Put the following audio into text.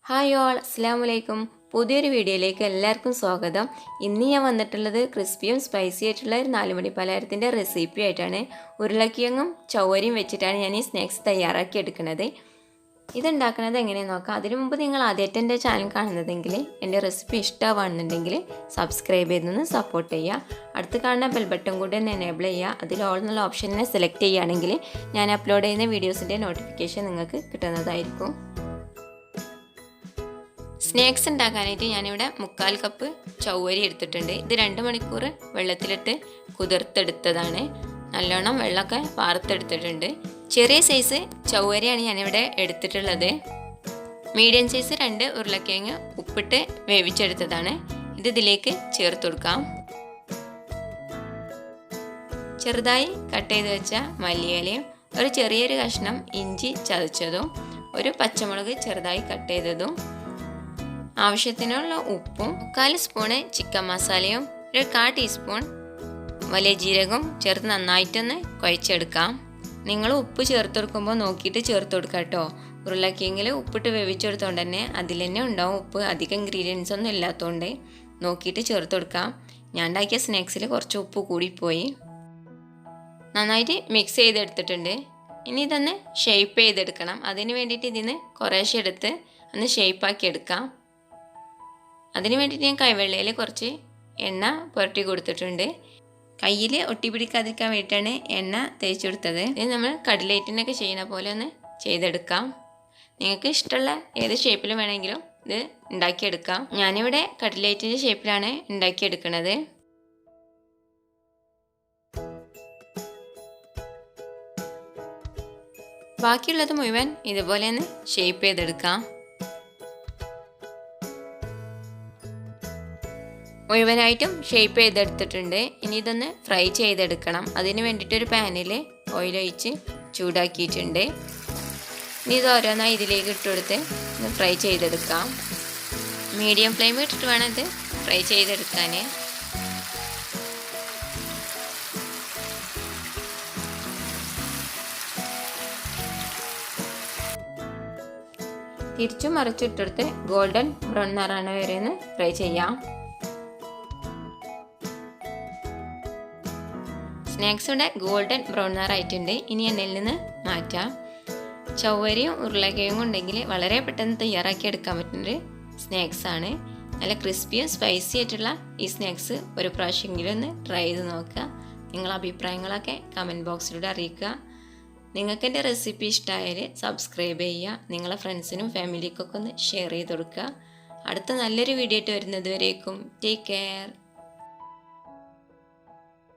Hi all, അസ്സലാമു അലൈക്കും. പുതിയൊരു വീഡിയോയിലേക്ക് എല്ലാവർക്കും സ്വാഗതം. ഇന്ന് ഞാൻ വന്നിട്ടുള്ളത് ക്രിസ്പിയും സ്പൈസി ആയിട്ടുള്ള ഒരു 4 മണി പലഹാരത്തിൻ്റെ റെസിപ്പി ആയിട്ടാണ്. ഉരുളക്കിഴങ്ങും ചവ്വരിയും വെച്ചിട്ടാണ് ഞാൻ ഈ സ്നാക്സ് തയ്യാറാക്കി എടുക്കുന്നത്. ഇതുണ്ടാക്കുന്നത് എങ്ങനെയെന്ന് നോക്കാം. അതിനു മുമ്പ് നിങ്ങൾ ആദ്യമായിട്ട് എൻ്റെ ചാനൽ കാണുന്നതെങ്കിൽ എൻ്റെ റെസിപ്പി ഇഷ്ടമാണെന്നുണ്ടെങ്കിൽ സബ്സ്ക്രൈബ് ചെയ്തൊന്ന് സപ്പോർട്ട് ചെയ്യുക. അടുത്ത് കാണുന്ന ബെൽ ബട്ടൺ കൂടി ഒന്ന് എനേബിൾ ചെയ്യുക. അതിൽ ഓൾ എന്നുള്ള ഓപ്ഷനെ സെലക്ട് ചെയ്യുകയാണെങ്കിൽ ഞാൻ അപ്ലോഡ് ചെയ്യുന്ന വീഡിയോസിൻ്റെ നോട്ടിഫിക്കേഷൻ നിങ്ങൾക്ക് കിട്ടുന്നതായിരിക്കും. സ്നാക്സ് ഉണ്ടാക്കാനായിട്ട് ഞാനിവിടെ 3/4 കപ്പ് ചവ്വരി എടുത്തിട്ടുണ്ട്. ഇത് 2 മണിക്കൂർ വെള്ളത്തിലിട്ട് കുതിർത്തെടുത്തതാണ്. നല്ലോണം വെള്ളമൊക്കെ വാർത്തെടുത്തിട്ടുണ്ട്. ചെറിയ സൈസ് ചവ്വരിയാണ് ഞാനിവിടെ എടുത്തിട്ടുള്ളത്. മീഡിയം സൈസ് 2 ഉരുളക്കിഴങ്ങ് ഉപ്പിട്ട് വേവിച്ചെടുത്തതാണ്. ഇത് ഇതിലേക്ക് ചേർത്ത് കൊടുക്കാം. ചെറുതായി കട്ട് ചെയ്ത് വെച്ച മല്ലിയിലയും ഒരു ചെറിയൊരു കഷ്ണം ഇഞ്ചി ചതച്ചതും ഒരു പച്ചമുളക് ചെറുതായി കട്ട് ചെയ്തതും ആവശ്യത്തിനുള്ള ഉപ്പും 1/4 സ്പൂണ് ചിക്കൻ മസാലയും ഒരു 1/4 ടീസ്പൂൺ വലിയ ജീരകവും ചേർത്ത് നന്നായിട്ടൊന്ന് കുഴച്ചെടുക്കാം. നിങ്ങൾ ഉപ്പ് ചേർത്ത് കൊടുക്കുമ്പോൾ നോക്കിയിട്ട് ചേർത്ത് കൊടുക്കുക കേട്ടോ. ഉരുളക്കിഴങ്ങിൽ ഉപ്പിട്ട് വേവിച്ചെടുത്തോണ്ട് തന്നെ അതിൽ തന്നെ ഉണ്ടാവും ഉപ്പ്. അധികം ഇൻഗ്രീഡിയൻസ് ഒന്നും ഇല്ലാത്തതുകൊണ്ട് നോക്കിയിട്ട് ചേർത്ത് കൊടുക്കാം. ഞാൻ ഉണ്ടാക്കിയ സ്നാക്സിൽ കുറച്ച് ഉപ്പ് കൂടിപ്പോയി. നന്നായിട്ട് മിക്സ് ചെയ്തെടുത്തിട്ടുണ്ട്. ഇനി ഇതൊന്ന് ഷേപ്പ് ചെയ്തെടുക്കണം. അതിന് വേണ്ടിയിട്ട് ഇതിന് കുറേശ്ശെ എടുത്ത് ഒന്ന് ഷേപ്പാക്കി എടുക്കാം. അതിന് വേണ്ടിയിട്ട് ഞാൻ കൈവെള്ളയിൽ കുറച്ച് എണ്ണ പുരട്ടി കൊടുത്തിട്ടുണ്ട്. കയ്യിൽ ഒട്ടിപ്പിടിക്കാതിരിക്കാൻ വേണ്ടിയിട്ടാണ് എണ്ണ തേച്ച് കൊടുത്തത്. ഇത് നമ്മൾ കട്ലേറ്റിനൊക്കെ ചെയ്യുന്ന പോലെ ഒന്ന് ചെയ്തെടുക്കാം. നിങ്ങൾക്ക് ഇഷ്ടമുള്ള ഏത് ഷേപ്പിലും വേണമെങ്കിലും ഇത് ഉണ്ടാക്കിയെടുക്കാം. ഞാനിവിടെ കട്ലേറ്റിൻ്റെ ഷേപ്പിലാണ് ഉണ്ടാക്കിയെടുക്കുന്നത്. ബാക്കിയുള്ളത് മുഴുവൻ ഇതുപോലെ ഒന്ന് ഷേപ്പ് ചെയ്തെടുക്കാം. മുഴുവനായിട്ടും ഷേപ്പ് ചെയ്തെടുത്തിട്ടുണ്ട്. ഇനി ഇതൊന്ന് ഫ്രൈ ചെയ്തെടുക്കണം. അതിന് വേണ്ടിയിട്ടൊരു പാനിൽ ഓയിൽ ഒഴിച്ച് ചൂടാക്കിയിട്ടുണ്ട്. ഇനി ഇത് ഓരോന്നായി ഇതിലേക്ക് ഇട്ടുകൊടുത്ത് ഒന്ന് ഫ്രൈ ചെയ്തെടുക്കാം. മീഡിയം ഫ്ലെയിം ഇട്ടിട്ട് വേണം ഇത് ഫ്രൈ ചെയ്തെടുക്കാൻ. തിരിച്ചും മറിച്ചിട്ടെടുത്ത് ഗോൾഡൻ ബ്രൗൺ നിറണ വരെ ഒന്ന് ഫ്രൈ ചെയ്യാം. സ്നാക്സ് ഇവിടെ ഗോൾഡൻ ബ്രൗൺ നിറായിട്ടുണ്ട്. ഇനി എണ്ണയിൽ നിന്ന് മാറ്റാം. ചവ്വരിയും ഉരുളക്കിഴങ്ങും ഉണ്ടെങ്കിൽ വളരെ പെട്ടെന്ന് തയ്യാറാക്കി എടുക്കാൻ പറ്റുന്നൊരു സ്നാക്സാണ്. നല്ല ക്രിസ്പിയും സ്പൈസി ആയിട്ടുള്ള ഈ സ്നാക്സ് ഒരു പ്രാവശ്യമെങ്കിലും ഒന്ന് ട്രൈ ചെയ്ത് നോക്കുക. നിങ്ങളുടെ അഭിപ്രായങ്ങളൊക്കെ കമൻറ്റ് ബോക്സിലൂടെ അറിയിക്കുക. നിങ്ങൾക്ക് എൻ്റെ റെസിപ്പി ഇഷ്ടമായാൽ സബ്സ്ക്രൈബ് ചെയ്യുക. നിങ്ങളെ ഫ്രണ്ട്സിനും ഫാമിലിക്കൊക്കെ ഒന്ന് ഷെയർ ചെയ്ത് കൊടുക്കുക. അടുത്ത നല്ലൊരു വീഡിയോ ആയിട്ട് വരുന്നത് വരേക്കും ടേക്ക് കെയർ.